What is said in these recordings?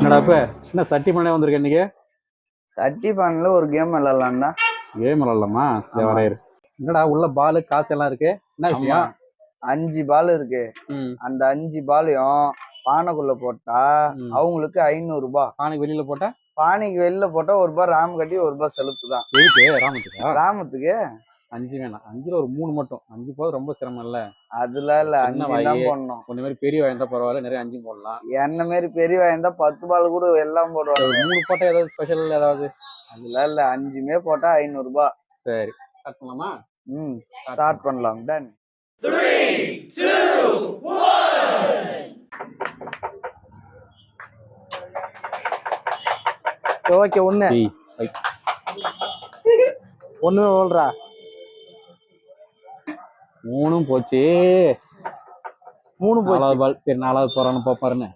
என்னடா இப்ப என்ன சட்டி பண்ணே வந்திருக்க இன்னைக்கு? சட்டி பண்ணல ஒரு கேம் விளையாடலாம்டா. கேம் விளையாடலாமா? என்னடா உள்ள பால் காசு எல்லாம் இருக்கு, என்ன விஷயம்? 5 பால் இருக்கு. அந்த 5 பாலையும் பானைக்குள்ள போட்டா அவங்களுக்கு 500 ரூபாய். பானைக்கு வெளியில போட்டா? பானைக்கு வெளியில போட்டா ஒரு ரூபாய் ராம் கட்டி, ஒரு ரூபாய் செலுத்து தான். ராமத்துக்கு? ராமத்துக்கு 5 வேணாம், 5ல ஒரு 3 மட்டும். 5 போது ரொம்ப சிரமம் இல்ல. அதுல இல்ல, 5 தான் போடணும். உன்ன மாதிரி பெரிய வாய்ந்தா பரவாயில்ல, நிறைய 5 போடலாம். என்ன மாதிரி பெரிய வாய்ந்தா 10 பால் கூட எல்லாம் போடுவாங்க. 3 போட்டா ஏதாவது ஸ்பெஷல் ஏதாவது? அதுல இல்ல, 5மே போட்டா 500 ரூபாய். சரி, ஸ்டார்ட் பண்ணலாமா? ஸ்டார்ட் பண்ணலாம். டன். 3, 2, 1. ஓகே, ஒண்ணு ஓடுறா. 3 போச்சு. 3 போச்சு. 4வது பால். சரி, 4வது போறான்னு பாப்பாருன்னு.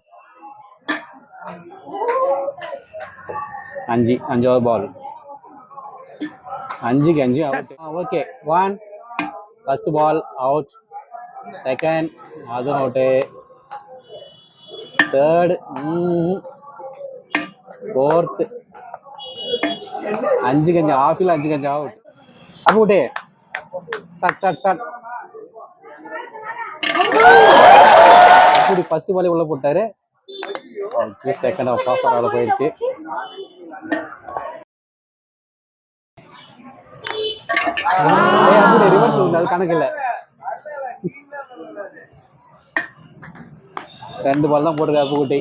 5வது பால். 5க்கு 5 out. Okay, 1 first ball out. Second அது அவுட். Third, fourth. 5க்கு 5 ஆஃபில். 5க்கு 5 அவுட். அவுட். ஸ்டார்ட். அப்படி ஃபர்ஸ்ட் பாலே உள்ள போட்டாரு. செகண்ட் ஆஃப் ஆஃபரால போயிடுச்சு. ரிவர்ஸ் அது கணக்கு இல்ல. 2 பால் தான் போட்டிருக்காரு அப்புக்குட்டி.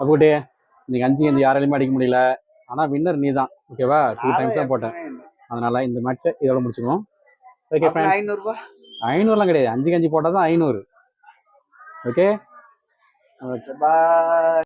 அப்புக்குட்டி, இன்னைக்கு 5க்கு 5 யாராலையுமே அடிக்க முடியல. ஆனா வின்னர் நீ தான். ஓகேவா? 2 டைம்ஸ் தான் போட்டேன். அதனால இந்த மேட்சை இதோட முடிச்சுக்குவோம். ஓகே ஃப்ரெண்ட்ஸ், 500 ரூபாய். 500லாம் கிடையாது, 5க்கு 5 போட்டால் தான் 500. ஓகே, பாய்.